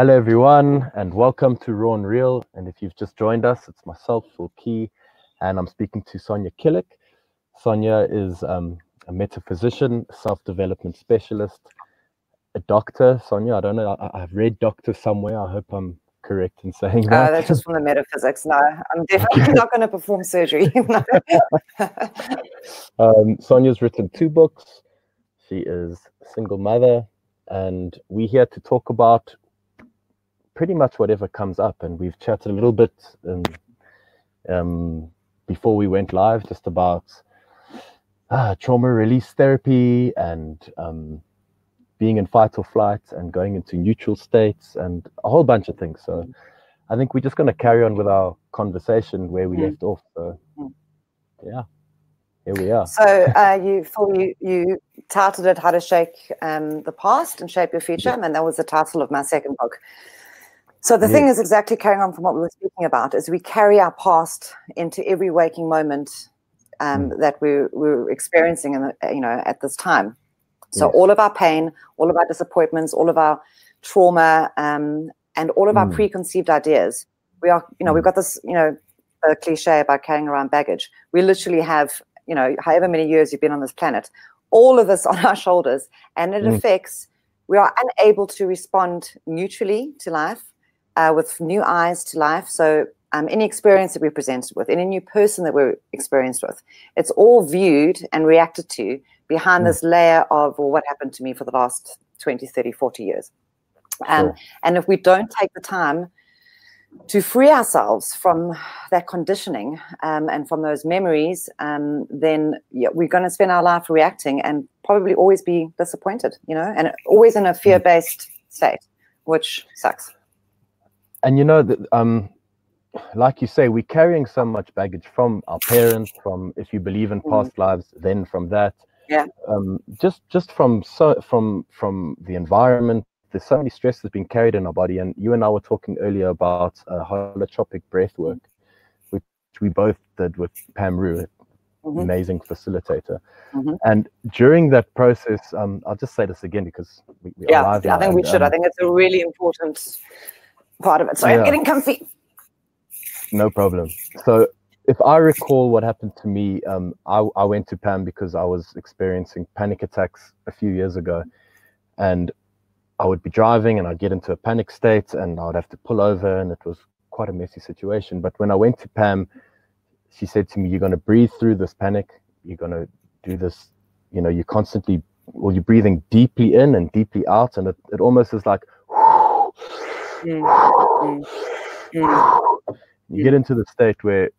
Hello, everyone, and welcome to Raw and Real. And if you've just joined us, it's myself, Keye, and I'm speaking to Sonia KIllik. Sonia is a metaphysician, self-development specialist, a doctor. Sonia, I don't know, I've read doctor somewhere. I hope I'm correct in saying that. That's just from the metaphysics. No, I'm definitely not going to perform surgery. Sonia's written 2 books. She is a single mother, and we're here to talk about pretty much whatever comes up. And we've chatted a little bit before we went live just about trauma release therapy and being in fight or flight and going into neutral states and a whole bunch of things. So I think we're just going to carry on with our conversation where we left off. So yeah, here we are. So you titled it How to Shake the Past and Shape Your Future, and that was the title of my second book. So the thing is exactly carrying on from what we were speaking about, is we carry our past into every waking moment that we're experiencing at this time. So all of our pain, all of our disappointments, all of our trauma, and all of our preconceived ideas, we are, we've got this, the cliche about carrying around baggage. We literally have, however many years you've been on this planet, all of this on our shoulders, and it affects, we are unable to respond neutrally to life, with new eyes to life. So any experience that we're presented with, any new person that we're experienced with, it's all viewed and reacted to behind this layer of, well, what happened to me for the last 20, 30, 40 years. And if we don't take the time to free ourselves from that conditioning and from those memories, then we're going to spend our life reacting and probably always be disappointed, and always in a fear-based state, which sucks. And like you say, we're carrying so much baggage from our parents, from, if you believe in past lives, then from that. Yeah. Just from the environment. There's so many stress that's been carried in our body. And you and I were talking earlier about holotropic breath work, which we both did with Pam Rue, amazing facilitator. And during that process, I'll just say this again because we are live now. I think we should. I think it's a really important part of it. Sorry, I'm getting comfy. No problem. So if I recall what happened to me, I went to Pam because I was experiencing panic attacks a few years ago, and I would be driving and I'd get into a panic state and I would have to pull over, and it was quite a messy situation. But when I went to Pam, she said to me, you're going to breathe through this panic. You're going to do this, you're constantly, you're breathing deeply in and deeply out. And it almost is like, you get into the state where,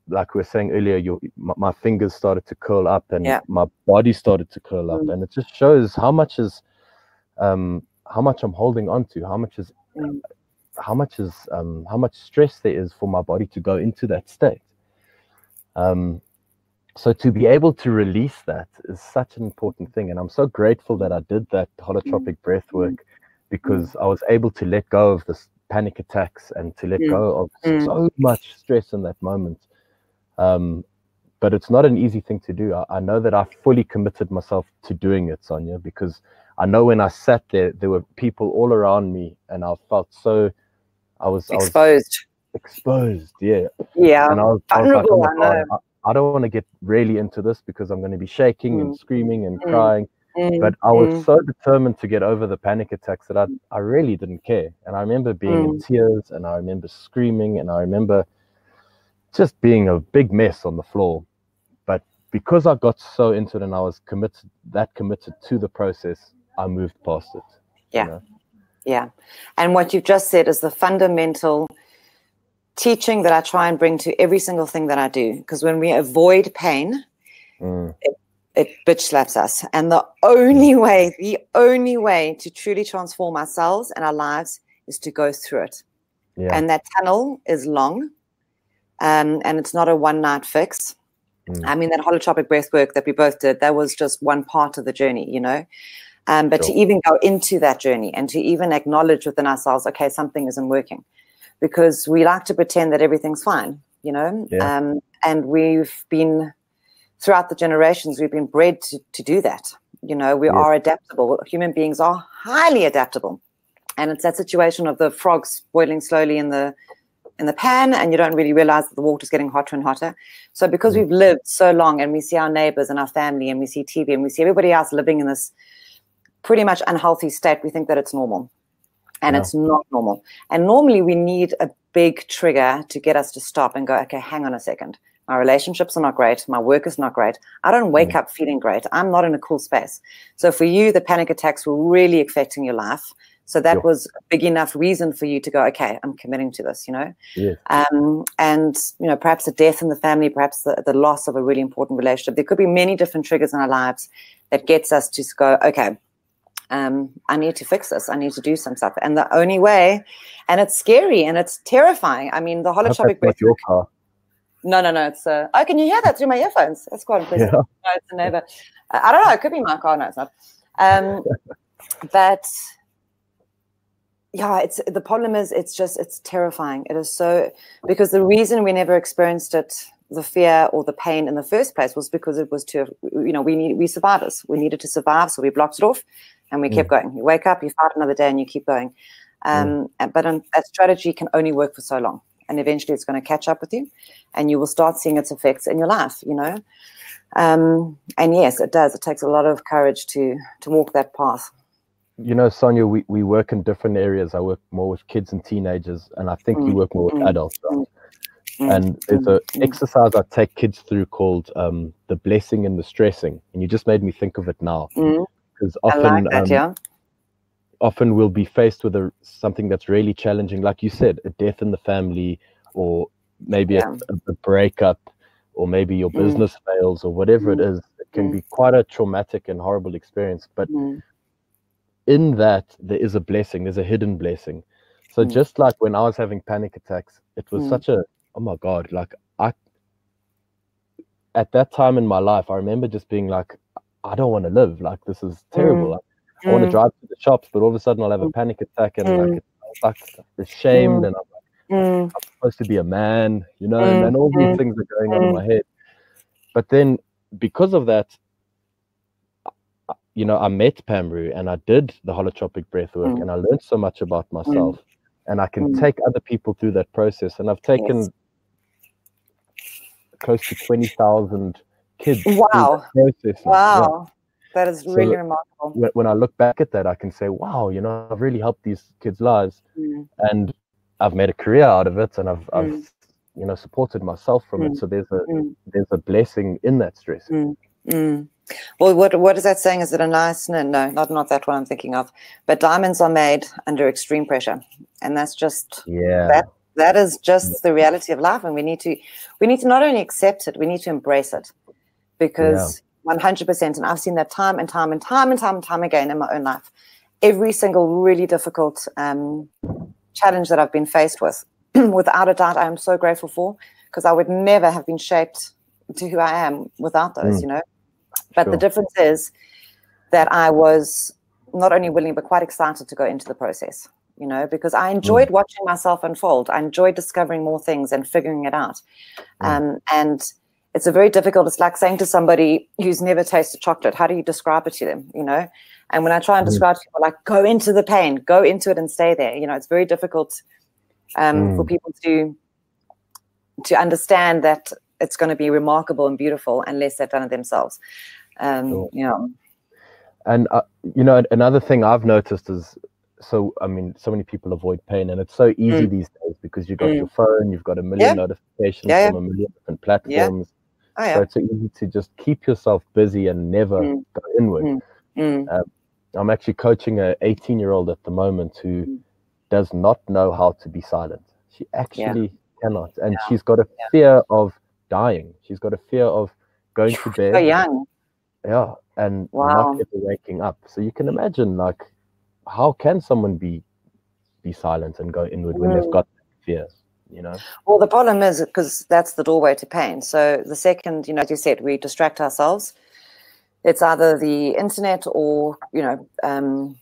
like we were saying earlier, my fingers started to curl up and my body started to curl up, and it just shows how much I'm holding on to, how much stress there is for my body to go into that state. So to be able to release that is such an important thing, and I'm so grateful that I did that holotropic breath work, because I was able to let go of this panic attacks and to let go of so much stress in that moment. But it's not an easy thing to do. I know that I fully committed myself to doing it, Sonia, because I know when I sat there, there were people all around me, and I felt so, I was exposed, yeah. And I was like, oh my God, I don't want to get really into this because I'm going to be shaking and screaming and crying. But I was so determined to get over the panic attacks that I really didn't care. And I remember being in tears, and I remember screaming, and I remember just being a big mess on the floor. But because I got so into it and I was committed to the process, I moved past it. Yeah. Yeah. And what you've just said is the fundamental teaching that I try and bring to every single thing that I do. Because when we avoid pain, it bitch slaps us. And the only way to truly transform ourselves and our lives is to go through it. Yeah. And that tunnel is long, and it's not a one-night fix. I mean, that holotropic breath work that we both did, that was just one part of the journey, but to even go into that journey and to even acknowledge within ourselves, okay, something isn't working, because we like to pretend that everything's fine, and we've been, throughout the generations, we've been bred to do that. We are adaptable. Human beings are highly adaptable. And it's that situation of the frogs boiling slowly in the pan, and you don't really realize that the water's getting hotter and hotter. So because we've lived so long, and we see our neighbors and our family, and we see TV, and we see everybody else living in this pretty much unhealthy state, we think that it's normal. And it's not normal. And normally we need a big trigger to get us to stop and go, okay, hang on a second. My relationships are not great. My work is not great. I don't wake up feeling great. I'm not in a cool space. So for you, the panic attacks were really affecting your life. So that was a big enough reason for you to go, okay, I'm committing to this, you know. Yes. And, you know, perhaps a death in the family, perhaps the loss of a really important relationship. There could be many different triggers in our lives that gets us to go, okay, I need to fix this. I need to do some stuff. And the only way, and it's scary and it's terrifying. I mean, the holotropic breath. Your car. No. It's oh, can you hear that through my earphones? That's quite impressive. Yeah. No, it's a neighbor. I don't know. It could be my car. No, it's not. But yeah, the problem is it's terrifying. It is so, because the reason we never experienced it, the fear or the pain in the first place, was because it was too, you know, we survivors. We needed to survive, so we blocked it off. And we kept going. You wake up, you fight another day, and you keep going. But that strategy can only work for so long. And eventually it's going to catch up with you, and you will start seeing its effects in your life, you know. And yes, it does. It takes a lot of courage to walk that path. You know, Sonia, we work in different areas. I work more with kids and teenagers, and I think you work more with adults, right? And there's an exercise I take kids through called the blessing and the stressing. And you just made me think of it now. Because often we'll be faced with something that's really challenging, like you said, a death in the family, or maybe a breakup, or maybe your business fails, or whatever it is. It can be quite a traumatic and horrible experience. But in that, there is a blessing. There's a hidden blessing. So just like when I was having panic attacks, it was such a, oh my God, like at that time in my life, I remember just being like, I don't want to live. Like, this is terrible. I want to drive to the shops, but all of a sudden I'll have a panic attack, and like ashamed, and I'm like, I'm supposed to be a man, you know, and all these things are going on in my head. But then because of that, you know, I met Pamru, and I did the holotropic breath work, and I learned so much about myself, and I can take other people through that process. And I've taken close to 20,000 kids. Wow. Process. Wow. That is really remarkable. When I look back at that, I can say, wow, you know, I've really helped these kids' lives, and I've made a career out of it, and I've you know, supported myself from it. So there's a blessing in that stress. Well, what is that saying? Is it a nice? No, not that one I'm thinking of. But diamonds are made under extreme pressure, and that's just that is just the reality of life. And we need to not only accept it, we need to embrace it, because 100%. And I've seen that time and time again in my own life. Every single really difficult challenge that I've been faced with, without a doubt, I am so grateful for, because I would never have been shaped to who I am without those, you know. But the difference is that I was not only willing, but quite excited to go into the process, you know, because I enjoyed watching myself unfold. I enjoyed discovering more things and figuring it out. And it's it's like saying to somebody who's never tasted chocolate, how do you describe it to them, you know? And when I try and describe to people, like, go into the pain, go into it and stay there, you know, it's very difficult for people to understand that it's going to be remarkable and beautiful unless they've done it themselves. You know. And, you know, another thing I've noticed is, so many people avoid pain, and it's so easy these days because you've got your phone, you've got a million notifications from a million different platforms. So it's so easy to just keep yourself busy and never go inward. I'm actually coaching an 18-year-old at the moment who does not know how to be silent. She actually cannot. And she's got a fear of dying. She's got a fear of going to bed. So young. Yeah. And not ever waking up. So you can imagine, like, how can someone be silent and go inward when they've got fears, you know? Well, the problem is, because that's the doorway to pain. So the second, you know, as you said, we distract ourselves, it's either the internet or, you know,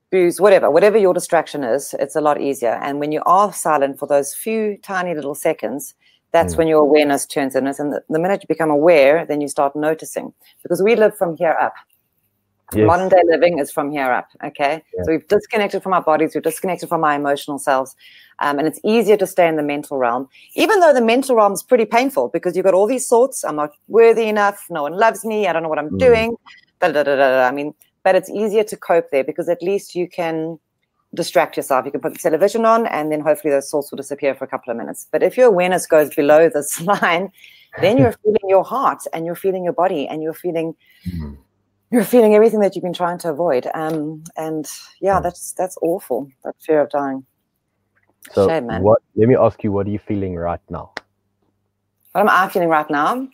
booze, whatever your distraction is, it's a lot easier. And when you are silent for those few tiny little seconds, that's when your awareness turns in. And the minute you become aware, then you start noticing, because we live from here up. Yes. Modern day living is from here up, okay? Yeah. So we've disconnected from our bodies, we've disconnected from our emotional selves, and it's easier to stay in the mental realm, even though the mental realm is pretty painful because you've got all these thoughts. I'm not worthy enough, no one loves me, I don't know what I'm doing, I mean, but it's easier to cope there because at least you can distract yourself. You can put the television on and then hopefully those thoughts will disappear for a couple of minutes. But if your awareness goes below this line, then you're feeling your heart and you're feeling your body and you're feeling everything that you've been trying to avoid. And yeah, that's awful, that fear of dying. So shame, man. let me ask you, what are you feeling right now? What am I feeling right now?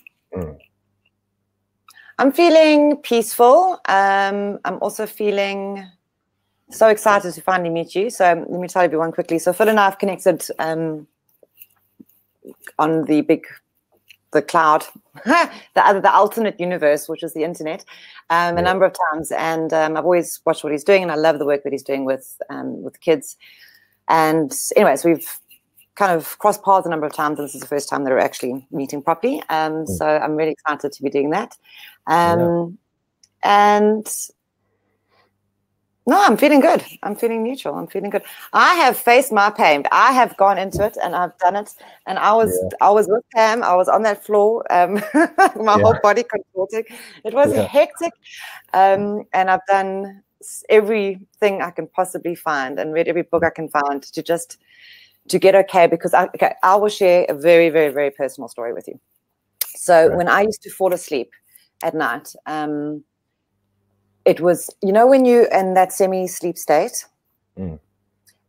I'm feeling peaceful. I'm also feeling so excited to finally meet you. So let me tell everyone quickly. So Phil and I have connected on the cloud, the alternate universe, which is the internet, a number of times. And I've always watched what he's doing, and I love the work that he's doing with kids. And anyways, we've kind of crossed paths a number of times, and this is the first time that we're actually meeting properly. So I'm really excited to be doing that. And no, I'm feeling good. I'm feeling neutral. I'm feeling good. I have faced my pain. I have gone into it and I've done it. And I was with Pam. I was on that floor, my whole body contorting. It was hectic. And I've done everything I can possibly find and read every book I can find to get okay. Because I will share a very, very, very personal story with you. So when I used to fall asleep at night, it was, you know, when you're in that semi-sleep state,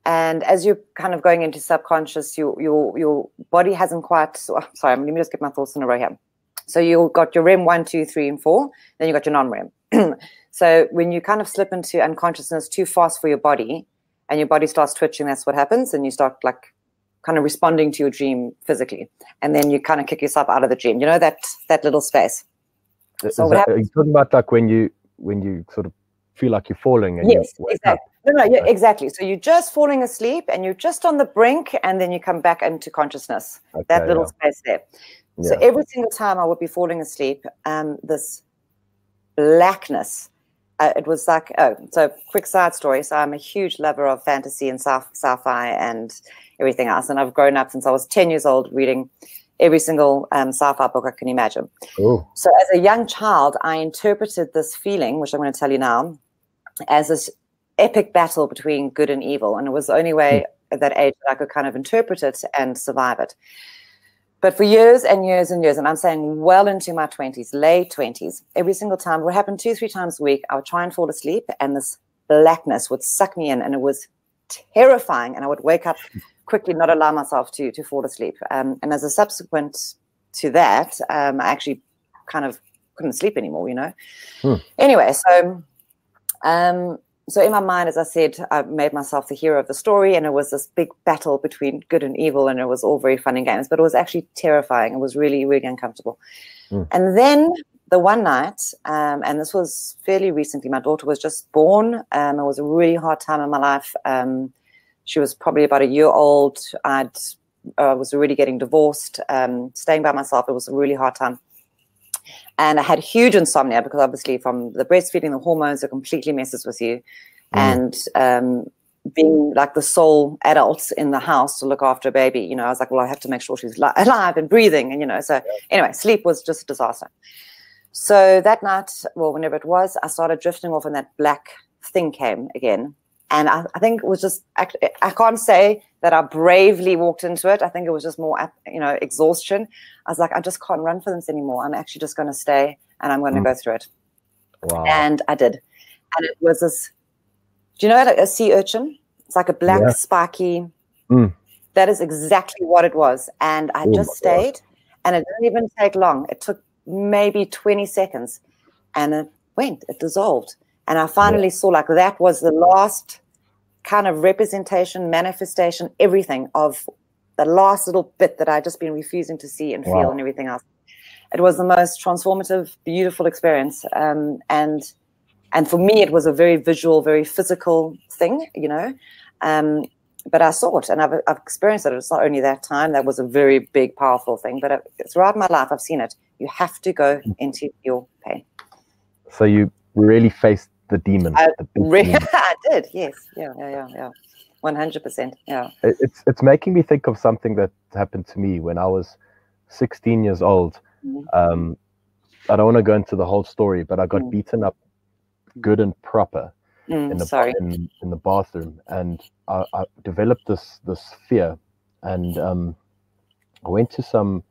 and as you're kind of going into subconscious, your body hasn't quite. Sorry, let me just get my thoughts in a row here. So you got your REM 1, 2, 3, and 4. Then you got your non-REM. So when you kind of slip into unconsciousness too fast for your body, and your body starts twitching, that's what happens, and you start like kind of responding to your dream physically, and then you kind of kick yourself out of the dream. You know, that little space. So what happens? Are you talking about like when you sort of feel like you're falling and yes, exactly. Exactly. So you're just falling asleep and you're just on the brink, and then you come back into consciousness. That little space there. So every single time I would be falling asleep, this blackness. It was like, so quick side story. So I'm a huge lover of fantasy and sci-fi and everything else, and I've grown up since I was 10 years old reading every single sci-fi book I can imagine. Ooh. So as a young child, I interpreted this feeling, which I'm going to tell you now, as this epic battle between good and evil. And it was the only way at that age that I could kind of interpret it and survive it. But for years and years and years, and I'm saying well into my 20s, late 20s, every single time, what happened 2-3 times a week, I would try and fall asleep, and this blackness would suck me in, and it was terrifying. And I would wake up quickly, not allow myself to fall asleep. And as a subsequent to that, I actually kind of couldn't sleep anymore, you know. Anyway, so in my mind, as I said, I made myself the hero of the story, and it was this big battle between good and evil, and it was all very fun and games, but it was actually terrifying. It was really, really uncomfortable. And then the one night, and this was fairly recently, my daughter was just born. It was a really hard time in my life. She was probably about a year old. I was already getting divorced, staying by myself. It was a really hard time. And I had huge insomnia because obviously from the breastfeeding, the hormones, it completely messes with you. And being like the sole adult in the house to look after a baby, you know, I was like, well, I have to make sure she's alive and breathing. And, you know, so anyway, sleep was just a disaster. So that night, well, whenever it was, I started drifting off, and that black thing came again. And I think it was just, I can't say that I bravely walked into it. I think it was just more, you know, exhaustion. I was like, I just can't run for this anymore. I'm actually just going to stay, and I'm going to go through it. Wow. And I did. And it was this, do you know like a sea urchin? It's like a black, spiky. That is exactly what it was. And I just stayed, and it didn't even take long. It took maybe 20 seconds, and it dissolved. And I finally saw like that was the last kind of representation, manifestation, everything of the last little bit that I'd just been refusing to see and feel and everything else. It was the most transformative, beautiful experience. And for me, it was a very visual, very physical thing, you know. But I saw it, and I've experienced it. It's not only that time. That was a very big, powerful thing. But throughout my life, I've seen it. You have to go into your pain. So you really faced the demon. The big demon. I did, yes. Yeah. 100%. Yeah. It's making me think of something that happened to me when I was 16 years old. I don't want to go into the whole story, but I got beaten up good and proper in the bathroom, and I developed this fear, and I went to some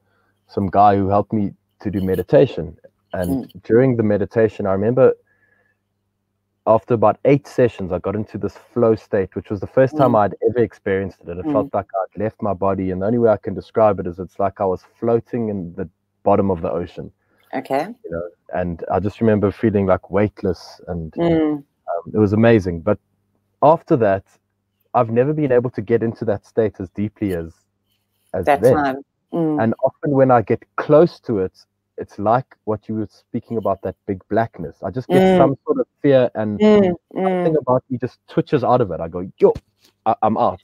guy who helped me to do meditation, and during the meditation, I remember after about 8 sessions, I got into this flow state, which was the first time I'd ever experienced it, and it felt like I'd left my body, and the only way I can describe it is it's like I was floating in the bottom of the ocean. Okay. You know, and I just remember feeling like weightless, and it was amazing. But after that, I've never been able to get into that state as deeply as that then. time. And often when I get close to it, it's like what you were speaking about, that big blackness. I just get some sort of fear, and something about me just twitches out of it. I go, yo, I'm out.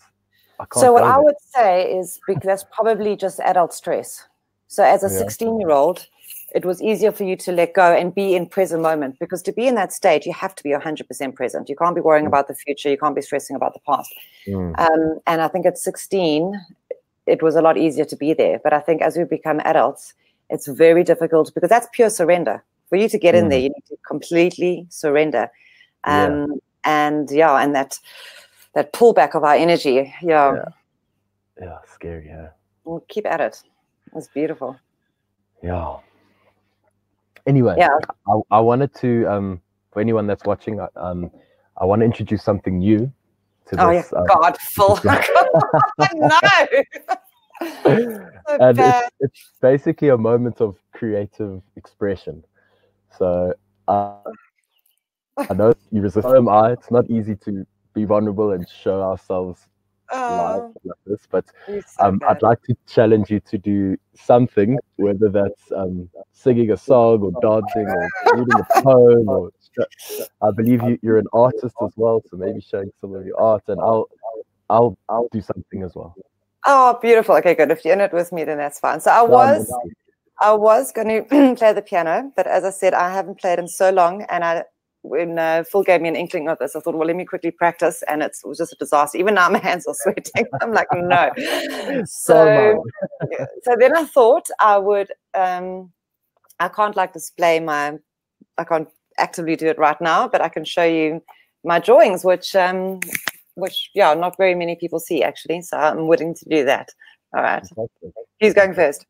I can't. So what I would say is, because that's probably just adult stress. So as a 16-year-old, it was easier for you to let go and be in present moment, because to be in that state, you have to be 100% present. You can't be worrying about the future. You can't be stressing about the past. And I think at 16, it was a lot easier to be there. But I think as we become adults, it's very difficult, because that's pure surrender. For you to get in there, you need to completely surrender. And that pullback of our energy. Yeah, scary. Yeah. We'll keep at it. It's beautiful. Yeah. Anyway, I wanted to, for anyone that's watching, I want to introduce something new to this. God, full. No. And it's basically a moment of creative expression. So I know you resist. So am I. It's not easy to be vulnerable and show ourselves live like this, but I'd like to challenge you to do something, whether that's singing a song or dancing or reading a poem, or I believe you're an artist as well, so maybe showing some of your art, and I'll do something as well. Oh, beautiful. Okay, good. If you're in it with me, then that's fine. So I was going to play the piano, but as I said, I haven't played in so long, and when Phil gave me an inkling of this, I thought, well, let me quickly practice, and it was just a disaster. Even now my hands are sweating. I'm like, no. So then I thought I would, I can't display I can't actively do it right now, but I can show you my drawings, which not very many people see, actually. So I'm willing to do that. All right. Who's going first?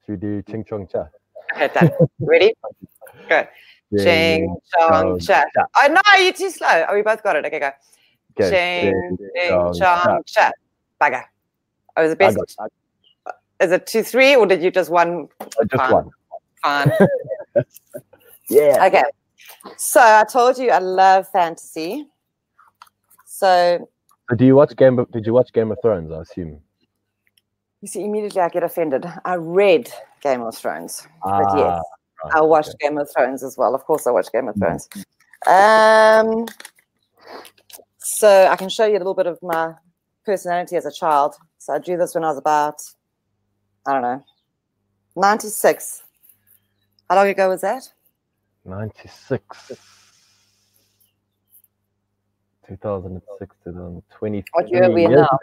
Should we do Ching Chong Cha? Okay, done. Ready? Go. Ching Chong Cha. Oh, no, you're too slow. Oh, we both got it. Okay, go. Ching Chong Cha. Bugger. Oh, is it best? Is it 2, 3, or did you just one? Just one. Fine. Yeah. Okay. So I told you I love fantasy. So did you watch Game of Thrones, I assume? You see, immediately I get offended. I read Game of Thrones. But yes, right, I watched Game of Thrones as well. Of course I watched Game of Thrones. So I can show you a little bit of my personality as a child. So I drew this when I was about, I don't know, 96. How long ago was that? 96. 2006 to 2023. What year are we in now?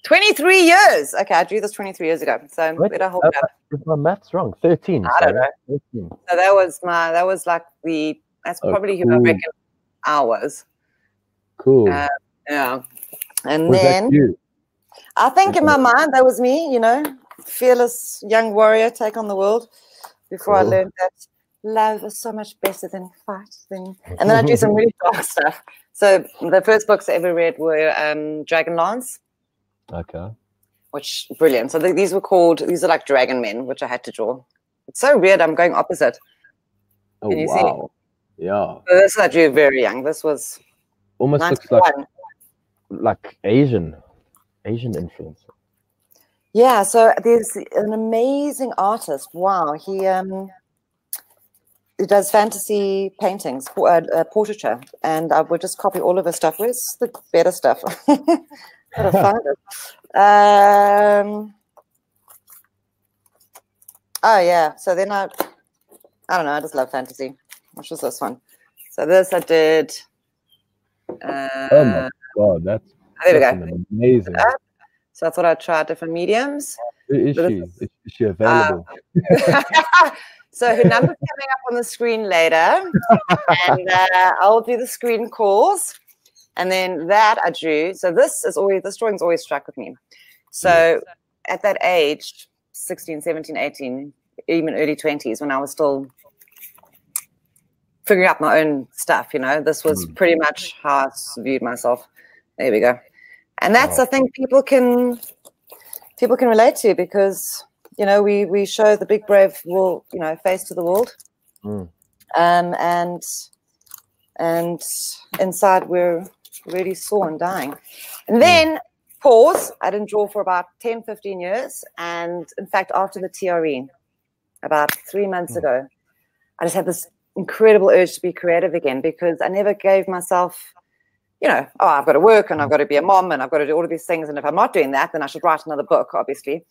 23 years. Okay, I drew this 23 years ago. So better hold it up. Is my maths wrong? 13. I don't know. 13. So that's probably who I reckon hours. Cool. Yeah. And was then that you? I think in my mind that was me, fearless young warrior, take on the world, before I learned that love is so much better than fighting. And then I do some really dark stuff. So the first books I ever read were Dragonlance. Okay. Which brilliant. So these are like dragon men, which I had to draw. It's so weird. I'm going opposite. Can you see? Yeah. So this I drew very young. This was almost 91. Looks like Asian influence. Yeah. So there's an amazing artist. Wow. He does fantasy paintings, portraiture, and I would just copy all of his stuff. Where's the better stuff? Gotta find it. Oh yeah. So then I don't know. I just love fantasy. Which was this one? So this I did. Oh my God, that's there we go. Amazing. So I thought I'd try different mediums. Is she available? So her number's coming up on the screen later, and I'll do the screen calls, and then that I drew. So this drawing's always struck with me. So at that age, 16, 17, 18, even early 20s, when I was still figuring out my own stuff, you know, this was pretty much how I viewed myself. There we go. And that's, I think, people can relate to, because, you know, we show the big brave face to the world, and inside we're really sore and dying. And then pause. I didn't draw for about 10, 15 years, and in fact, after the TRE, about 3 months ago, I just had this incredible urge to be creative again, because I never gave myself, you know, oh, I've got to work and I've got to be a mom and I've got to do all of these things. And if I'm not doing that, then I should write another book, obviously,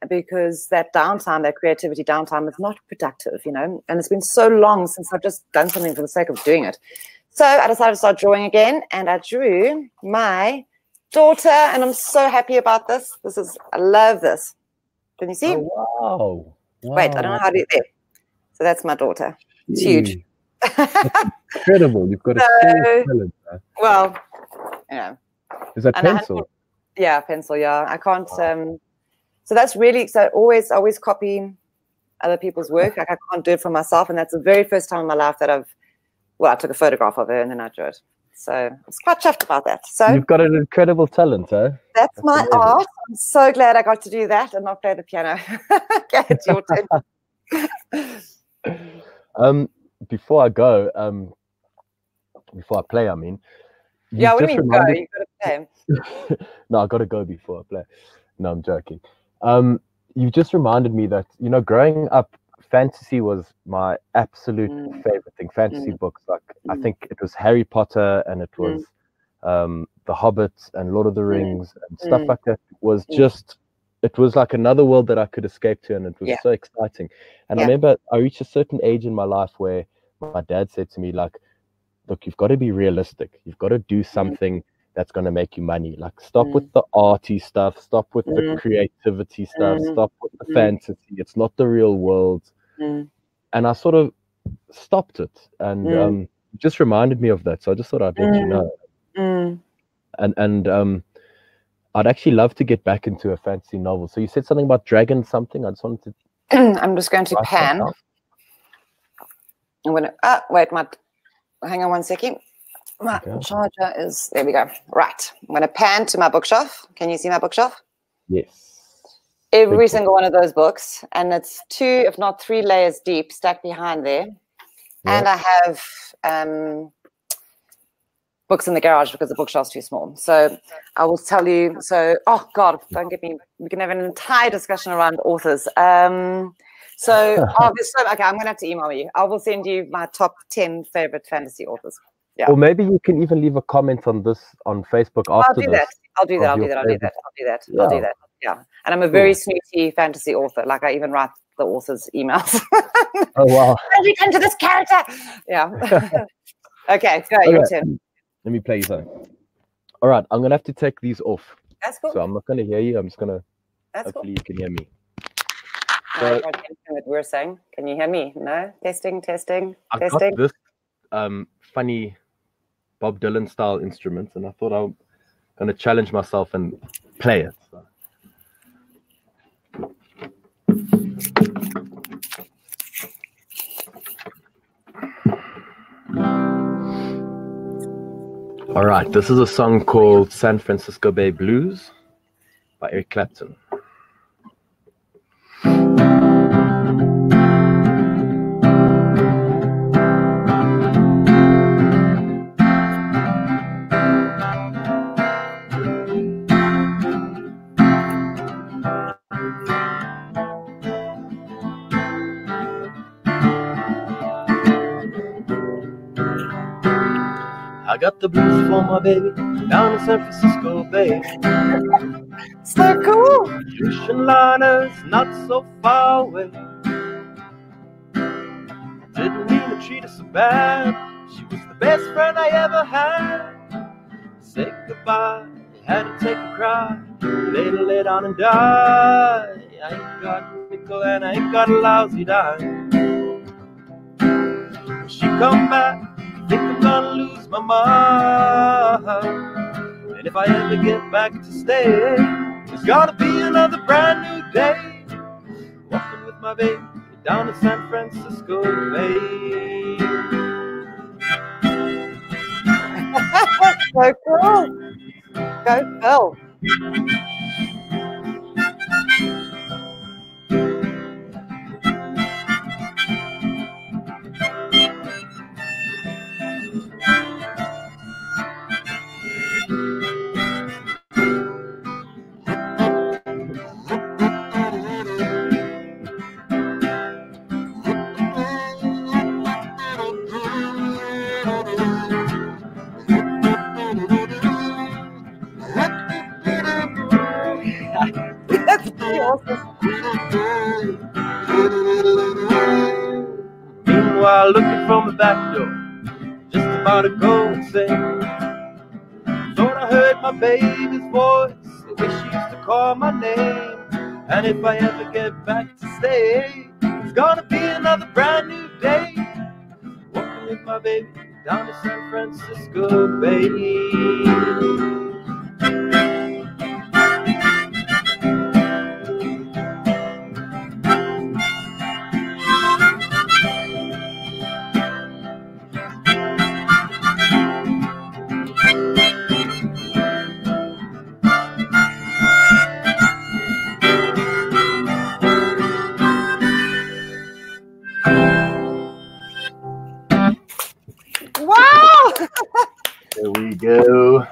because that downtime, that creativity downtime, is not productive, you know. And it's been so long since I've just done something for the sake of doing it. So I decided to start drawing again, and I drew my daughter, and I'm so happy about this. I love this. Can you see? Oh, wow. Wait, I don't know how to do it there. So that's my daughter. It's huge. Incredible. You've got a talent. Well, you know. Is that pencil? Yeah, pencil, yeah. I can't so that's really, so I always copy other people's work. Like, I can't do it for myself, and that's the very first time in my life that I took a photograph of her and then I drew it. So I was quite chuffed about that. So you've got an incredible talent, eh? That's my amazing art. I'm so glad I got to do that and not play the piano. Okay, it's your turn. Before I go, before I play, I mean. Yeah, what do you mean go? You got to play. No, I got to go before I play. No, I'm joking. You just reminded me that, you know, growing up, fantasy was my absolute favorite thing. Fantasy books, like I think it was Harry Potter, and it was The Hobbit and Lord of the Rings and stuff like that. It was like another world that I could escape to, and it was so exciting. And I remember I reached a certain age in my life where my dad said to me, like, look, you've got to be realistic. You've got to do something that's going to make you money. Like, stop with the arty stuff. Stop with the creativity stuff. Stop with the fantasy. It's not the real world. And I sort of stopped it, and it just reminded me of that. So I just thought I'd let you know. And I'd actually love to get back into a fantasy novel. So you said something about dragon something. I just wanted to. I'm just going to pan. I'm going to. Wait, hang on one second. My charger is. There we go. Right. I'm going to pan to my bookshelf. Can you see my bookshelf? Yes. Every single one of those books, and it's 2, if not 3 layers deep, stacked behind there. Yeah. And I have books in the garage because the bookshelf's too small. So I will tell you. So, oh God, don't get me. We can have an entire discussion around authors. So obviously, okay, I'm gonna have to email you. I will send you my top 10 favorite fantasy authors. Yeah. Or maybe you can even leave a comment on this on Facebook after this. I'll do that. Yeah. And I'm a very snooty fantasy author. Like, I even write the author's emails. Oh wow. Read into this character. Yeah. Okay, go, your turn. Let me play you something. All right, I'm gonna have to take these off. That's cool. So I'm not gonna hear you. I'm just gonna. Hopefully you can hear me. So, what we're saying. Can you hear me? No. Testing. I got this funny Bob Dylan style instrument, and I thought I'm gonna challenge myself and play it. So. All right, this is a song called San Francisco Bay Blues by Eric Clapton. I got the blues for my baby down in San Francisco Bay. So cool. Ocean liners not so far away. Didn't mean to treat us so bad. She was the best friend I ever had. Say goodbye, had to take a cry. Lay down and die. I ain't got a nickel and I ain't got a lousy dime. When she come back, I think I'm gonna lose my mind. And if I ever get back to stay, it's gonna be another brand new day. Walking with my baby down to San Francisco Bay. So cool. Go Phil. That's pretty awesome. Meanwhile, looking from the back door, just about to go insane. Thought I heard my baby's voice, the way she used to call my name. And if I ever get back to stay, it's gonna be another brand new day. Walking with my baby down to San Francisco Bay. Wow! There we go. Let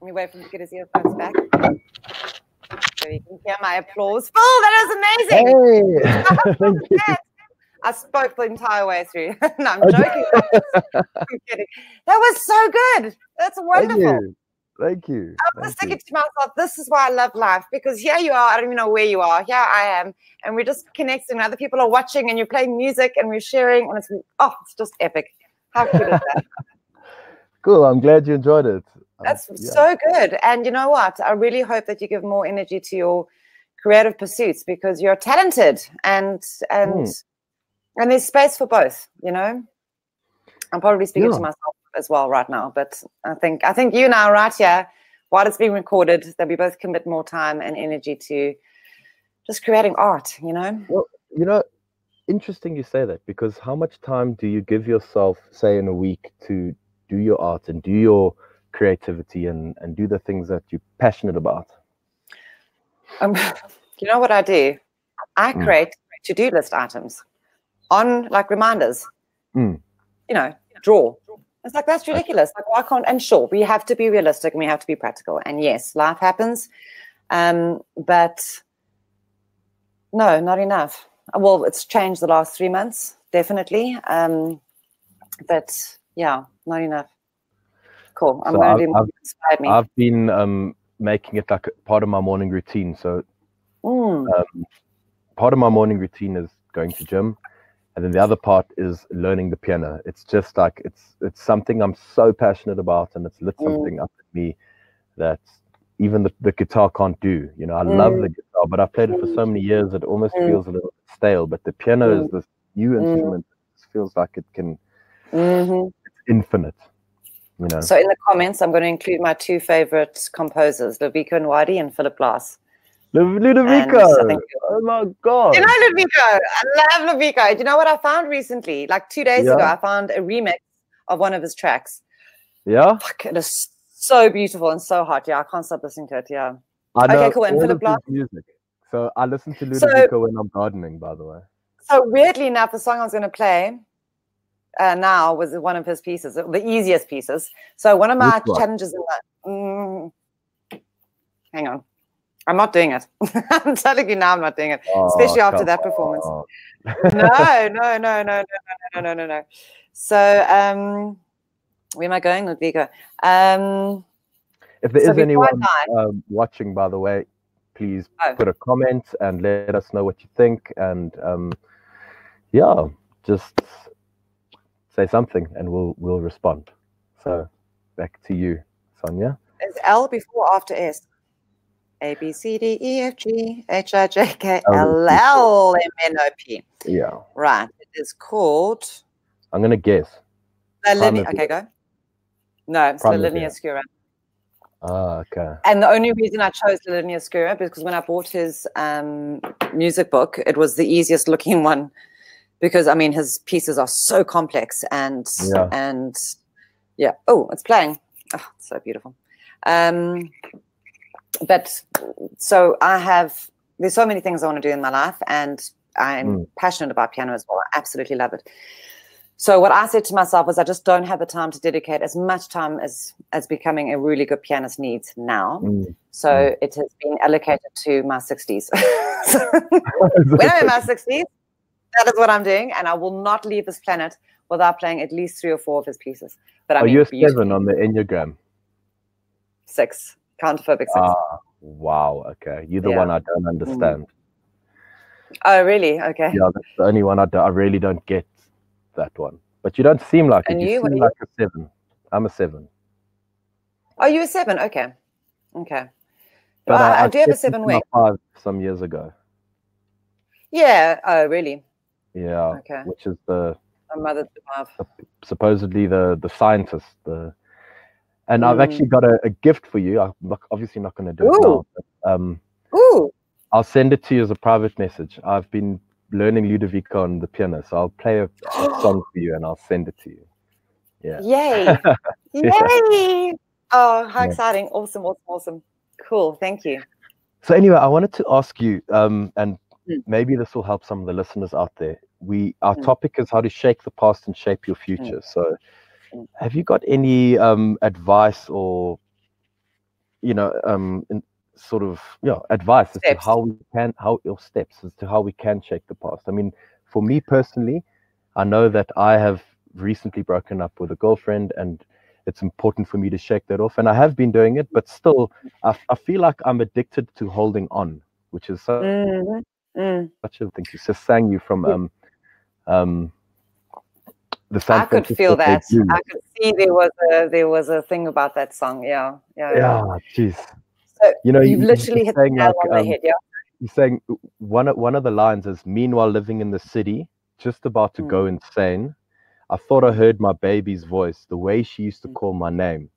me wait for him to get his earphones back. So you can hear my applause. Phil, that is amazing! Hey! Thank you. I spoke the entire way through. No, I'm joking. I'm kidding. That was so good. That's wonderful. Thank you. I was thinking to myself, this is why I love life, because here you are, I don't even know where you are. Here I am, and we're just connecting. Other people are watching, and you're playing music, and we're sharing, and it's just epic. How cool is that? Cool. I'm glad you enjoyed it. That's so good. And you know what? I really hope that you give more energy to your creative pursuits, because you're talented, and there's space for both. You know, I'm probably speaking to myself as well right now, but I think you now right here, while it's being recorded, that we both commit more time and energy to just creating art. You know. Well, you know, interesting you say that, because how much time do you give yourself, say, in a week to do your art and do your creativity and do the things that you're passionate about? You know what I do? I create to-do list items on like reminders. You know, draw. It's like, that's ridiculous. Like, why can't? And sure, we have to be realistic and we have to be practical. And yes, life happens, but no, not enough. Well, it's changed the last 3 months, definitely. But yeah, not enough. Cool. I'm going to do more. Inspired me. I've been making it like part of my morning routine. So part of my morning routine is going to gym, and then the other part is learning the piano. It's just like it's something I'm so passionate about, and it's lit something up in me that even the guitar can't do. You know, I love the guitar, but I've played it for so many years it almost feels a little stale. But the piano is this new instrument. It feels like it can. It's infinite. You know. So in the comments, I'm going to include my 2 favorite composers, Ludovico Nwadi and Philip Glass. Ludovico! Oh my God! You know Ludovico? I love Ludovico. Do you know what I found recently? Like 2 days ago, I found a remix of one of his tracks. Yeah? Fuck, it is so beautiful and so hot. Yeah, I can't stop listening to it. Yeah. I know okay, cool. And Philip Glass. Music. So I listen to Ludovico when I'm gardening, by the way. So weirdly enough, the song I was going to play now was one of his pieces, the easiest pieces. So one of my challenges in that. Hang on. I'm not doing it. I'm telling you now I'm not doing it, especially after that performance. No. So where am I going, Ludwika? If there is anyone watching, by the way, please put a comment and let us know what you think. And yeah, just say something, and we'll respond. So back to you, Sonia. Is L before or after S? A, B, C, D, E, F, G, H, I, J, K, L, L, M, N, O, P. Yeah. Right. It is called... I'm going to guess. Okay, go. No, it's La Linea Scura. Ah, okay. And the only reason I chose La Linea Scura because when I bought his music book, it was the easiest looking one because, I mean, his pieces are so complex and yeah. Oh, it's playing. Oh, it's so beautiful. But so there's so many things I want to do in my life, and I'm passionate about piano as well. I absolutely love it. So what I said to myself was I just don't have the time to dedicate as much time as becoming a really good pianist needs now. So it has been allocated to my 60s. When I'm in my 60s, that is what I'm doing, and I will not leave this planet without playing at least 3 or 4 of his pieces. But I mean, you're 7 on the Enneagram. 6. Counterphobic 6. Ah, wow. Okay, you're the one I don't understand. Oh, really? Okay. Yeah, that's the only one I really don't get, that one. But you don't seem like it. You seem like a 7. I'm a 7. Oh, you're a 7. Okay. Okay. But I do have a 7 wing. 5 some years ago. Yeah. Oh, really? Yeah. Okay. Which is the mother supposedly the scientist. And I've actually got a gift for you. I'm obviously not going to do it now. But, I'll send it to you as a private message. I've been learning Ludovico on the piano, so I'll play a song for you and I'll send it to you. Yeah. Yay! Yay! Oh, how exciting! Awesome. Cool. Thank you. So anyway, I wanted to ask you, and maybe this will help some of the listeners out there. Our topic is how to shake the past and shape your future. So have you got any advice or, advice as to how we can shake the past? I mean, for me personally, I know that I have recently broken up with a girlfriend, and it's important for me to shake that off, and I have been doing it, but still I feel like I'm addicted to holding on, which is such a thing. She just sang you from the San I could feel that. I could see there was a thing about that song. Yeah. Geez. So you've literally hit the nail on the head. Yeah. You're saying one of the lines is, meanwhile living in the city, just about to go insane, I thought I heard my baby's voice, the way she used to call my name.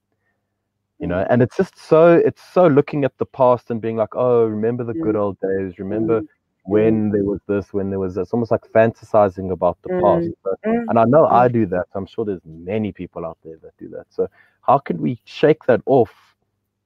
And it's just so looking at the past and being like, oh, remember the good old days, remember when there was this, when there was this, almost like fantasizing about the past. And I know I do that. I'm sure there's many people out there that do that. So how can we shake that off?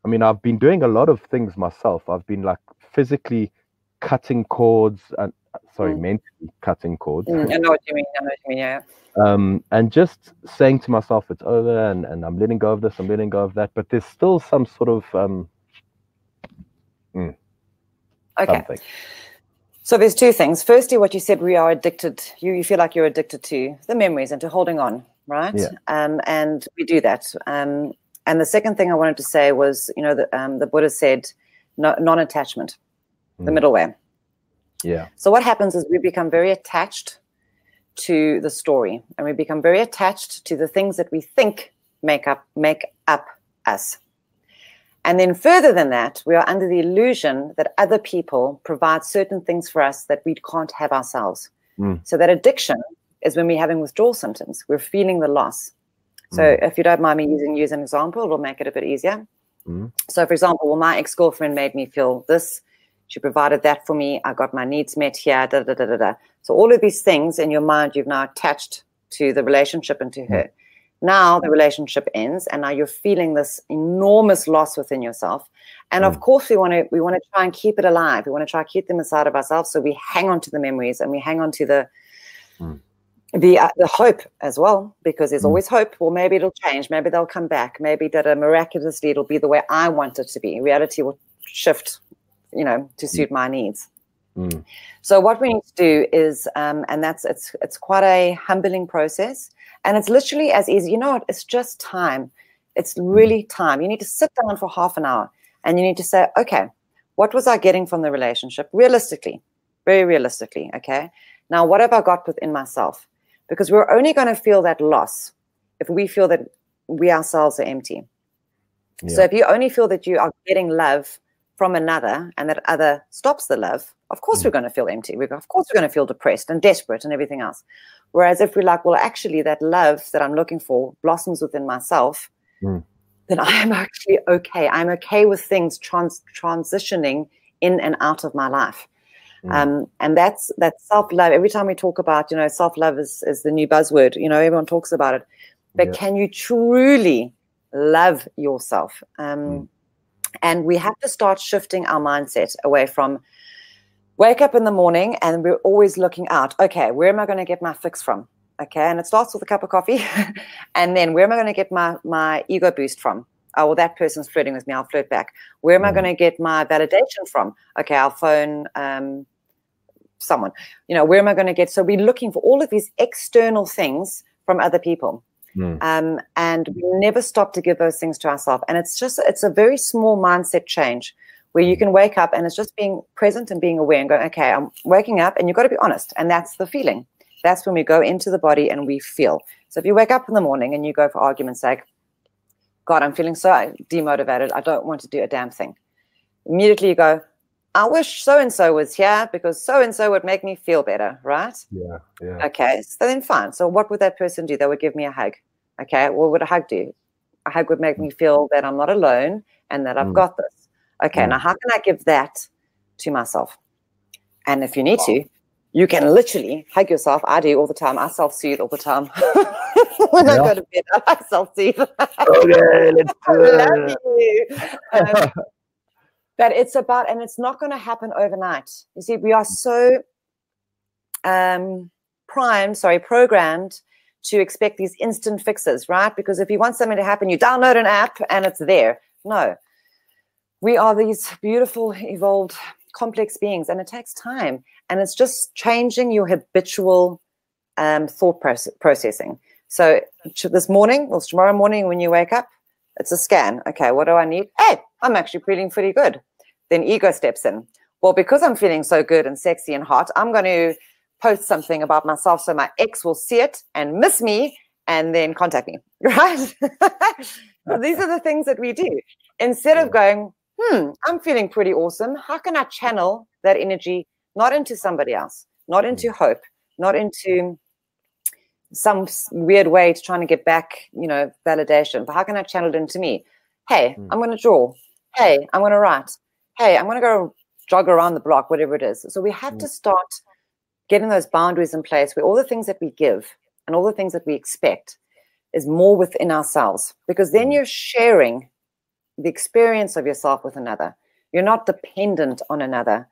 I mean, I've been doing a lot of things myself. I've been like physically cutting cords and mentally cutting cords. I know what you mean. Yeah. And just saying to myself, it's over, and I'm letting go of this, I'm letting go of that. But there's still some sort of something. So there's 2 things. Firstly, what you said, we are addicted. You feel like you're addicted to the memories and to holding on, right? Yeah. And we do that. And the second thing I wanted to say was, the Buddha said, non-attachment, the middle way. Yeah. So what happens is we become very attached to the story, and we become very attached to the things that we think make up us. And then further than that, we are under the illusion that other people provide certain things for us that we can't have ourselves. So that addiction is when we're having withdrawal symptoms. We're feeling the loss. So if you don't mind me using you as an example, it'll make it a bit easier. So for example, well, my ex-girlfriend made me feel this. She provided that for me. I got my needs met here, So all of these things in your mind, you've now attached to the relationship and to her. Now the relationship ends, and now you're feeling this enormous loss within yourself. And of course, we want to try and keep it alive. We want to try and keep them inside of ourselves. So we hang on to the memories, and we hang on to the hope as well, because there's always hope. Well, maybe it'll change. Maybe they'll come back. Maybe that miraculously it'll be the way I want it to be. Reality will shift, to suit my needs. So what we need to do is, and it's quite a humbling process, and it's literally as easy. You know what? It's just time. It's really time. You need to sit down for half an hour, and you need to say, okay, what was I getting from the relationship? Realistically, very realistically. Okay. Now, what have I got within myself? because we're only going to feel that loss if we feel that we ourselves are empty. Yeah. So if you only feel that you are getting love from another and that other stops the love, of course we're going to feel empty. Of course we're going to feel depressed and desperate and everything else. Whereas if we're like, well, actually that love that I'm looking for blossoms within myself, then I am actually okay. I'm okay with things transitioning in and out of my life. And that's self-love. Every time we talk about, self-love is the new buzzword, everyone talks about it. But can you truly love yourself? And we have to start shifting our mindset away from wake up in the morning and we're always looking out. Okay, where am I going to get my fix from? Okay, and it starts with a cup of coffee. And then where am I going to get my ego boost from? Oh, well, that person's flirting with me. I'll flirt back. Where am I going to get my validation from? Okay, I'll phone someone. Where am I going to get? So we're looking for all of these external things from other people. And we never stop to give those things to ourselves. And it's a very small mindset change where you can wake up and it's just being present and being aware and going, okay, I'm waking up, and you've got to be honest. And that's the feeling. That's when we go into the body and we feel. So if you wake up in the morning and you go, for argument's sake, God, I'm feeling so demotivated. I don't want to do a damn thing. Immediately you go, I wish so-and-so was here because so-and-so would make me feel better, right? Yeah. Okay, so then fine. So what would that person do? They would give me a hug. Okay, what would a hug do? A hug would make me feel that I'm not alone and that I've got this. Okay, now how can I give that to myself? And if you need to, you can literally hug yourself. I do all the time. I self-soothe all the time. When I go to bed, I self-soothe. Okay, let's do it. I love you. But it's about, and it's not going to happen overnight. You see, we are so programmed to expect these instant fixes, right? Because if you want something to happen, you download an app and it's there. No. We are these beautiful, evolved, complex beings, and it takes time. And it's just changing your habitual thought processing. So this morning, or tomorrow morning when you wake up, it's a scan. Okay, what do I need? Hey, I'm actually feeling pretty good. Then ego steps in. Well, because I'm feeling so good and sexy and hot, I'm going to post something about myself so my ex will see it and miss me and then contact me, right? These are the things that we do. Instead of going, I'm feeling pretty awesome. How can I channel that energy not into somebody else, not into hope, not into some weird way to trying to get back, validation, but how can I channel it into me? Hey, I'm going to draw. Hey, I'm going to write. Hey, I'm going to go jog around the block, whatever it is. So we have to start getting those boundaries in place where all the things that we give and all the things that we expect is more within ourselves, because then you're sharing the experience of yourself with another. You're not dependent on another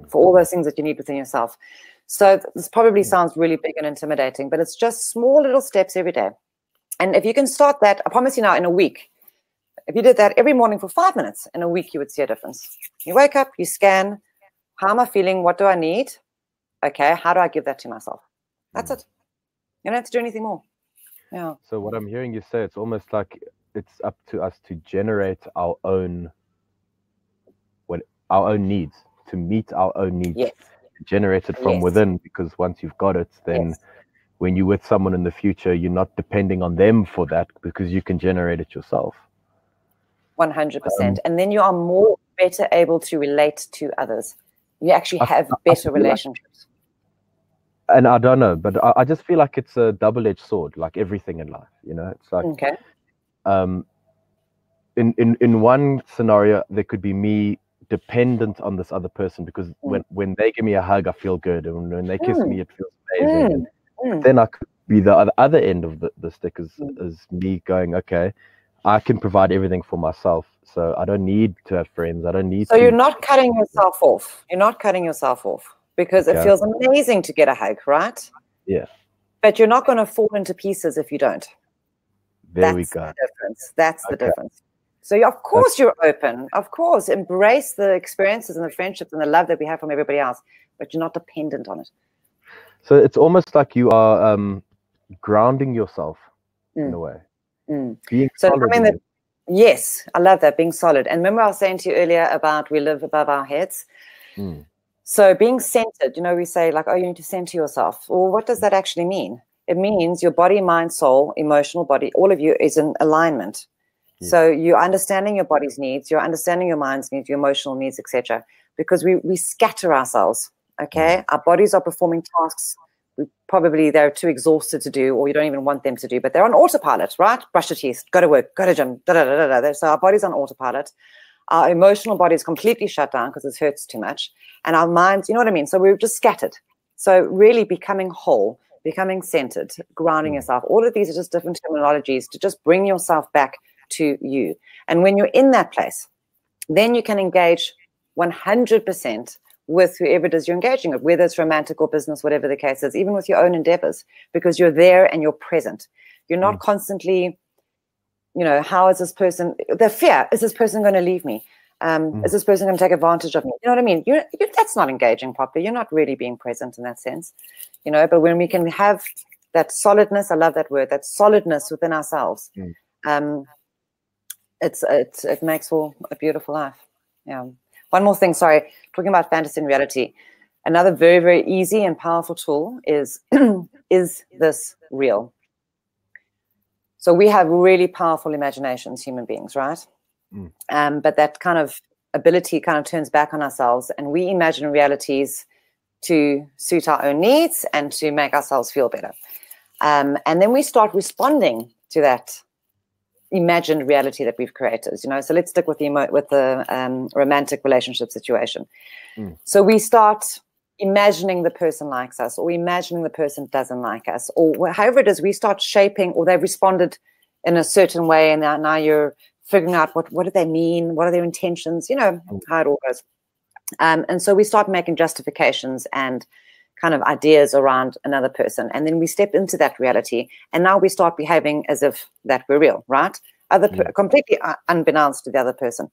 for all those things that you need within yourself. So this probably sounds really big and intimidating, but it's just small little steps every day. And if you can start that, I promise you now, in a week, if you did that every morning for 5 minutes, in a week, you would see a difference. You wake up, you scan, how am I feeling? What do I need? Okay, how do I give that to myself? That's it. You don't have to do anything more. Yeah. So what I'm hearing you say, it's almost like it's up to us to generate our own needs, to meet our own needs. Yes. Generate it from within, because once you've got it, then when you're with someone in the future, you're not depending on them for that, because you can generate it yourself. 100%. And then you are better able to relate to others. You actually have better relationships. And I don't know, but I just feel like it's a double-edged sword, like everything in life. It's like, in one scenario, there could be me dependent on this other person, because when they give me a hug, I feel good, and when they kiss me, it feels amazing. And then I could be the other end of the stick, is me going, okay, I can provide everything for myself, so I don't need to have friends. I don't need. So you're not cutting yourself off. You're not cutting yourself off, because it feels amazing to get a hug, right? Yeah. But you're not going to fall into pieces if you don't. There we go. That's the difference. That's the difference. So of course you're open. Of course, embrace the experiences and the friendships and the love that we have from everybody else, but you're not dependent on it. So it's almost like you are grounding yourself in a way. Being solid. Yes, I love that, being solid. And remember I was saying to you earlier about we live above our heads. So being centered, we say like, oh, you need to center yourself. Well, what does that actually mean? It means your body, mind, soul, emotional body, all of you is in alignment. So you're understanding your body's needs, you're understanding your mind's needs, your emotional needs, etc. Because we scatter ourselves, okay? Our bodies are performing tasks they're too exhausted to do, or you don't even want them to do, but they're on autopilot, right? Brush your teeth, go to work, go to gym, da-da-da-da-da. So our body's on autopilot. Our emotional body is completely shut down because it hurts too much. And our minds, you know what I mean? So we're just scattered. So really becoming whole, becoming centered, grounding yourself. All of these are just different terminologies to just bring yourself back to you. And when you're in that place, then you can engage 100% with whoever it is you're engaging with, whether it's romantic or business, whatever the case is, even with your own endeavors, because you're there and you're present. You're not constantly, you know, how is this person, the fear, is this person going to leave me? Is this person going to take advantage of me? You know what I mean? That's not engaging properly. You're not really being present in that sense, you know, but when we can have that solidness, I love that word, that solidness within ourselves, it makes for a beautiful life. Yeah. One more thing, sorry, talking about fantasy and reality. Another very, very easy and powerful tool is this real? So we have really powerful imaginations, human beings, right? But that kind of ability kind of turns back on ourselves, and we imagine realities to suit our own needs and to make ourselves feel better. And then we start responding to that imagined reality that we've created, you know. So let's stick with the romantic relationship situation. So we start imagining the person likes us, or imagining the person doesn't like us, or however it is, we start shaping, or they've responded in a certain way, and now you're figuring out what do they mean, what are their intentions, you know, how it all goes. And so we start making justifications and kind of ideas around another person. And then we step into that reality, and now we start behaving as if that we're real, right? Completely unbeknownst to the other person.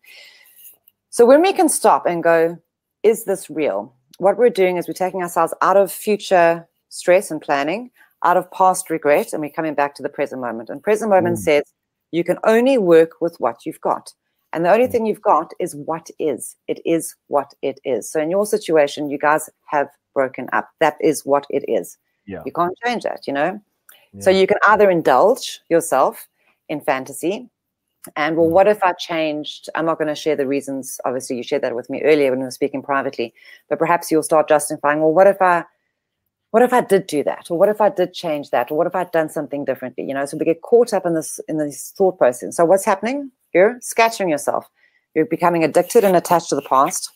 So when we can stop and go, is this real? What we're doing is we're taking ourselves out of future stress and planning, out of past regret, and we're coming back to the present moment. And present moment says you can only work with what you've got. And the only thing you've got is what is. It is what it is. So in your situation, you guys have broken up. That is what it is. You can't change that, you know. So you can either indulge yourself in fantasy, and well, what if I changed? I'm not going to share the reasons. Obviously, you shared that with me earlier when we were speaking privately, but perhaps you'll start justifying, well, what if I did do that, or what if I did change that, or what if I'd done something differently, you know? So we get caught up in this thought process. So what's happening? You're scattering yourself. You're becoming addicted and attached to the past.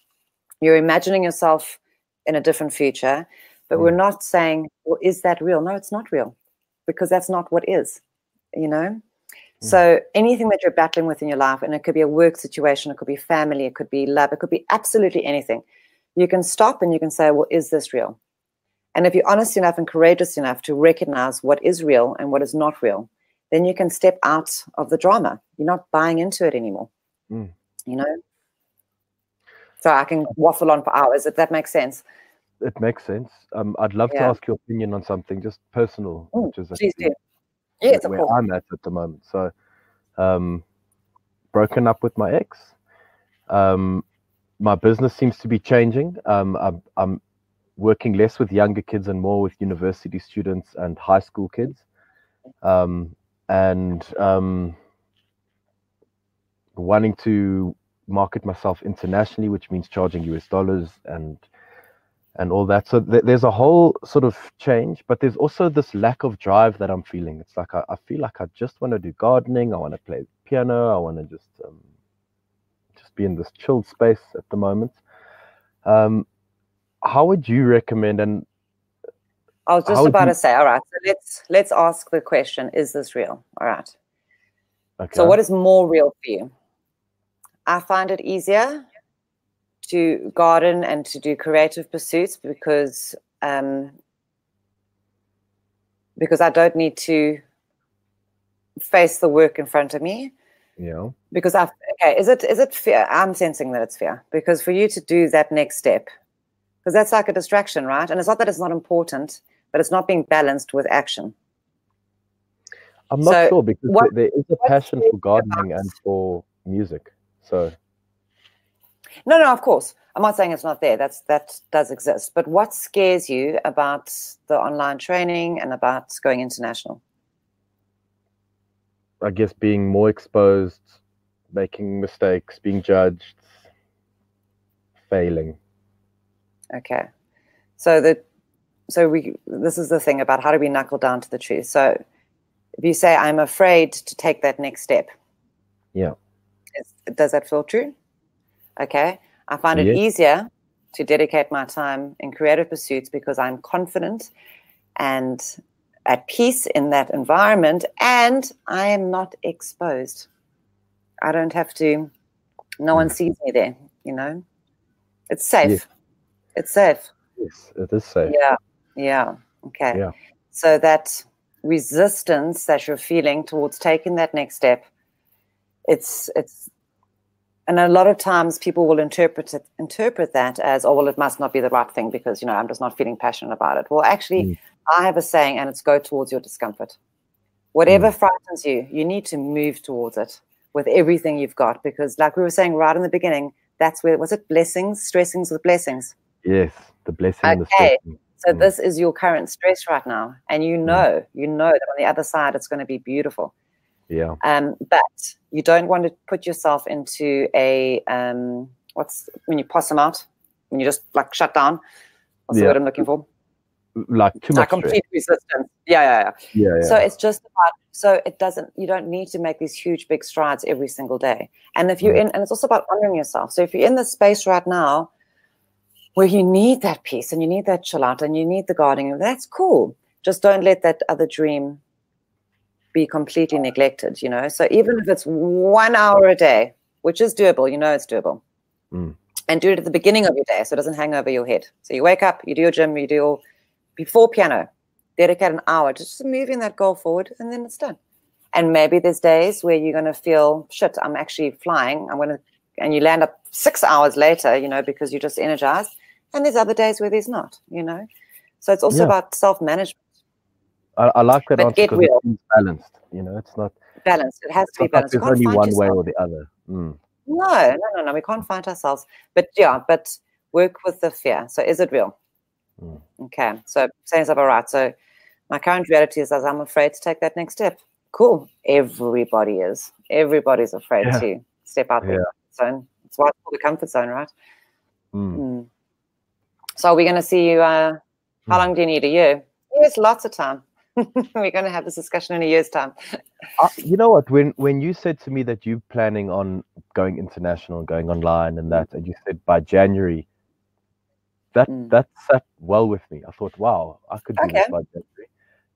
You're imagining yourself in a different future, but we're not saying, well, is that real? No, it's not real, because that's not what is, you know? So anything that you're battling with in your life, and it could be a work situation, it could be family, it could be love, it could be absolutely anything. You can stop and you can say, well, is this real? And if you're honest enough and courageous enough to recognize what is real and what is not real, then you can step out of the drama. You're not buying into it anymore, you know? So I can waffle on for hours, if that makes sense. It makes sense. I'd love to ask your opinion on something just personal, which is please do. Yes, where I'm at the moment. So, broken up with my ex. My business seems to be changing. I'm working less with younger kids and more with university students and high school kids. Wanting to market myself internationally, which means charging US dollars and all that. So there's a whole sort of change, but there's also this lack of drive that I'm feeling. It's like I feel like I just want to do gardening. I want to play piano. I want to just be in this chilled space at the moment. How would you recommend? And I was just about to say, all right, so let's ask the question, is this real? All right. Okay. So what is more real for you? I find it easier to garden and to do creative pursuits because I don't need to face the work in front of me. Yeah. Because is it fear? I'm sensing that it's fear, because for you to do that next step, because that's like a distraction, right? And it's not that it's not important, but it's not being balanced with action. I'm not sure, because there is a passion for gardening and for music. So No, no, of course. I'm not saying it's not there. That does exist. But what scares you about the online training and about going international? I guess being more exposed, making mistakes, being judged, failing. Okay. So this is the thing about how do we knuckle down to the truth. So if you say, I'm afraid to take that next step. Yeah. Does that feel true? Okay. I find it easier to dedicate my time in creative pursuits because I'm confident and at peace in that environment, and I am not exposed. I don't have to, no one sees me there, you know. It's safe. Yes. It's safe. Yes, it is safe. Yeah. Yeah. Okay. Yeah. So that resistance that you're feeling towards taking that next step, it's and a lot of times people will interpret that as, oh, well, it must not be the right thing because, you know, I'm just not feeling passionate about it. Well, actually, I have a saying, and it's go towards your discomfort. Whatever frightens you, you need to move towards it with everything you've got, because like we were saying right in the beginning, that's where, was it blessings, stressings with blessings? Yes, the blessing and the stressing. So this is your current stress right now, and you know that on the other side it's going to be beautiful. Yeah. But you don't want to put yourself into a when you possum out, when you just like shut down. What's the word I'm looking for? Like too much complete resistance. Yeah. So it's just about, so it doesn't, you don't need to make these huge big strides every single day. And if you're in, and it's also about honoring yourself. So if you're in the space right now where you need that peace and you need that chill out and you need the gardening, that's cool. Just don't let that other dream be completely neglected, you know. So even if it's 1 hour a day, which is doable, you know it's doable, and do it at the beginning of your day so it doesn't hang over your head. So you wake up, you do your gym, you do your before piano, dedicate an hour just moving that goal forward, and then it's done. And maybe there's days where you're going to feel, shit, I'm actually flying. And you land up 6 hours later, you know, because you're just energized. And there's other days where there's not, you know. So it's also about self-management. I like that answer because it's balanced. You know, it's not balanced. It has to be balanced. There's only one way or the other. No. We can't find ourselves. But work with the fear. So is it real? Okay. So saying stuff, all right. So my current reality is that I'm afraid to take that next step. Cool. Everybody is. Everybody's afraid to step out their comfort zone. That's why it's called the comfort zone, right? So are we going to see you? How long do you need? A year? Yes, lots of time. We're going to have this discussion in a year's time. You know what? When you said to me that you're planning on going international, going online, and you said by January, that sat well with me. I thought, wow, I could do this by January.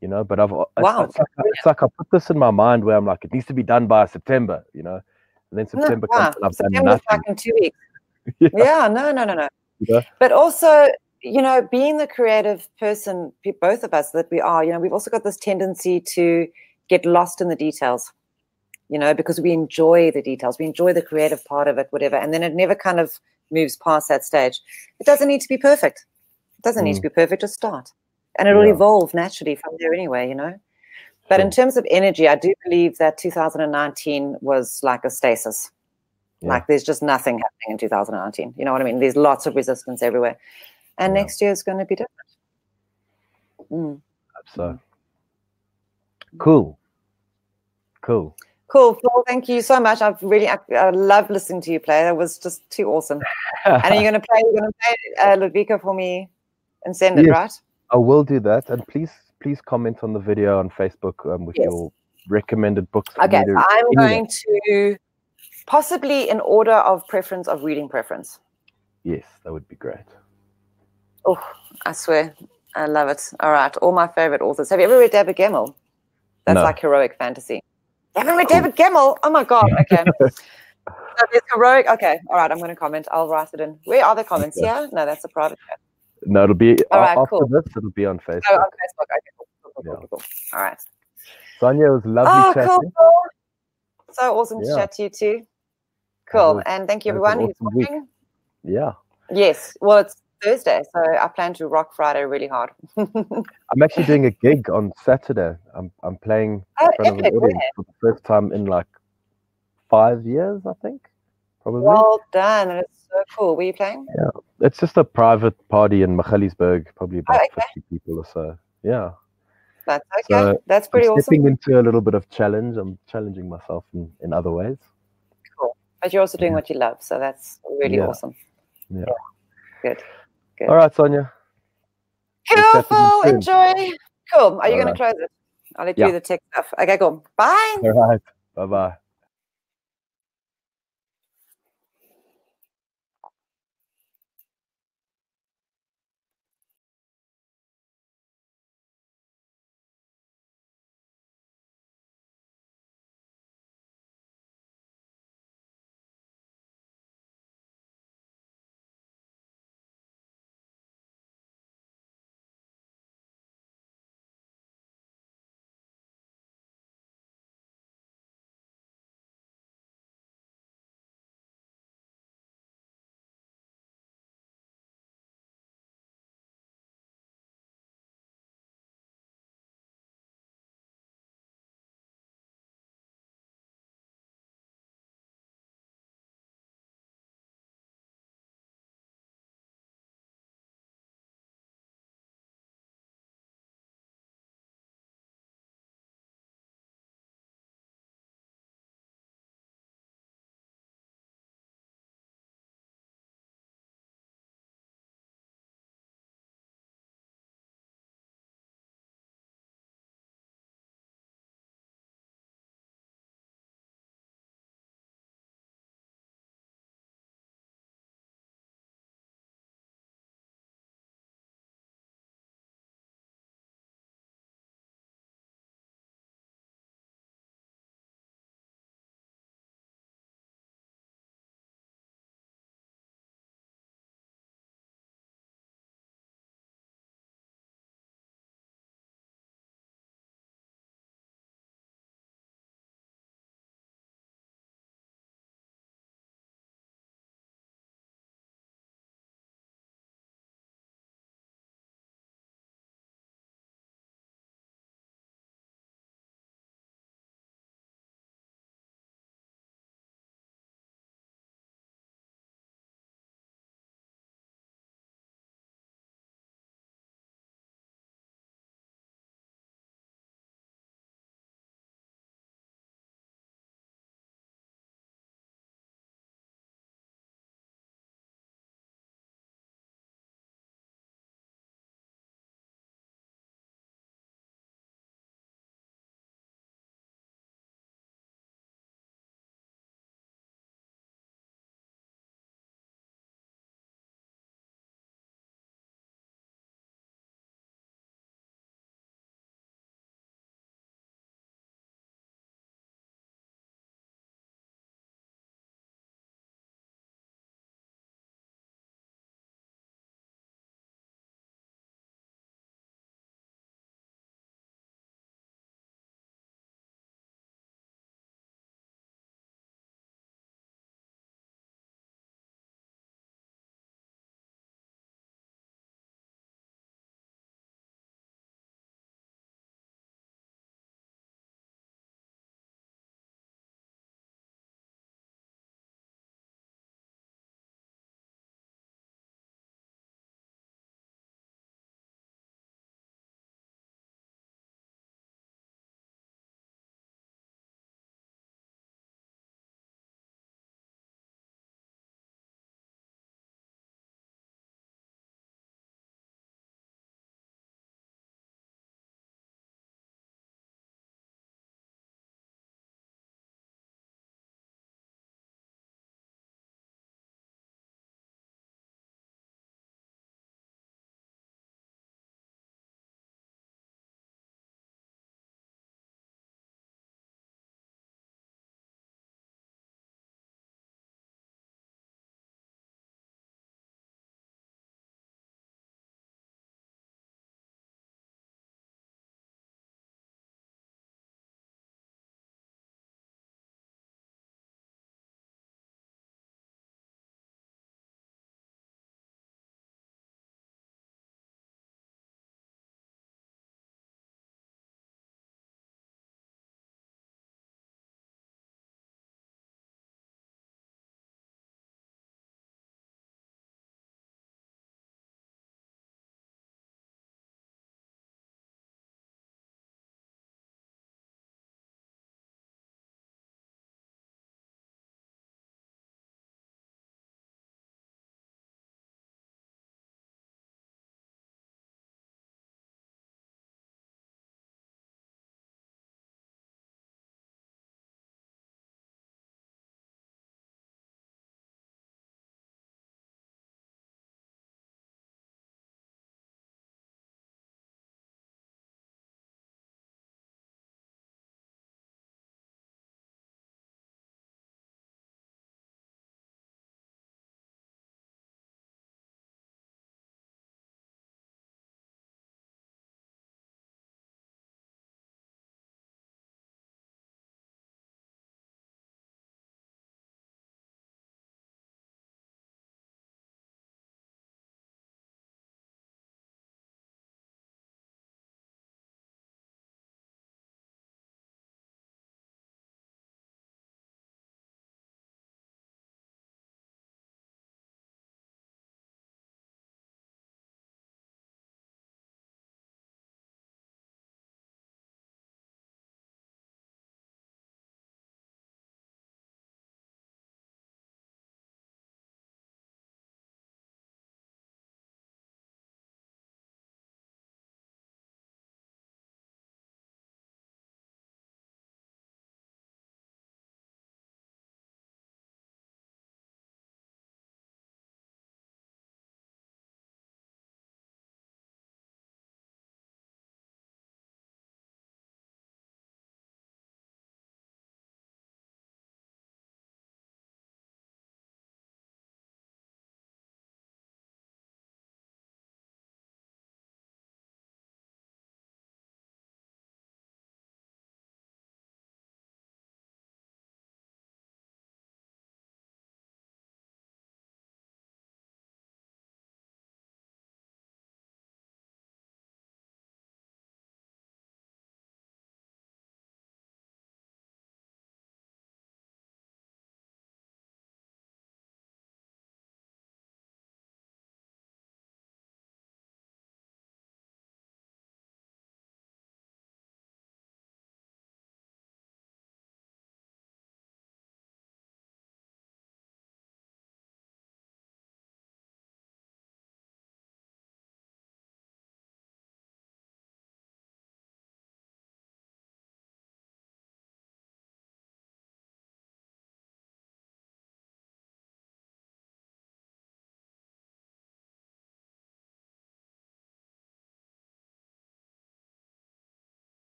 You know, but it's like I put this in my mind where I'm like, it needs to be done by September. You know, and then September comes and I've done nothing. Back in 2 weeks. No. Yeah? But also, you know, being the creative person, both of us that we are, you know, we've also got this tendency to get lost in the details, you know, because we enjoy the details. We enjoy the creative part of it, whatever. And then it never kind of moves past that stage. It doesn't need to be perfect. It doesn't need to be perfect. Just start. And it'll evolve naturally from there anyway, you know. But in terms of energy, I do believe that 2019 was like a stasis. Like there's just nothing happening in 2019. You know what I mean? There's lots of resistance everywhere. And next year is going to be different. So cool. Cool, Paul. Thank you so much. I love listening to you play. That was just too awesome. And you're going to play Ludwika for me and send it, right? I will do that. And please comment on the video on Facebook with your recommended books. Okay, so I'm going to possibly in order of preference of reading preference. Yes, that would be great. Oh, I swear. I love it. All right. All my favorite authors. Have you ever read David Gemmell? That's like heroic fantasy. Have you ever read David Gemmell? Oh, my God. Okay. So there's heroic. Okay. All right. I'm going to comment. I'll write it in. Where are the comments? Okay. Yeah? No, that's a private chat. No, it'll be after this. It'll be on Facebook. Oh, on Facebook. Okay. Cool. All right. Sonia, it was lovely chatting. Cool. So awesome to chat to you too. Cool. And thank you, everyone who's watching. Yeah. Yes. Well, it's Thursday, so I plan to rock Friday really hard. I'm actually doing a gig on Saturday. I'm playing in front of an audience for the first time in like 5 years, I think. Probably. Well done. That is so cool. Were you playing? Yeah, it's just a private party in Magaliesburg, probably about 50 people or so. Yeah. That's okay. So that's pretty awesome. Stepping into a little bit of challenge. I'm challenging myself in other ways. Cool. But you're also doing what you love, so that's really awesome. Yeah. Good. All right, Sonia. Cool. Enjoy. Cool. Are you going to close it? I'll let you do the tech stuff. Okay, cool. Bye. All right. Bye-bye.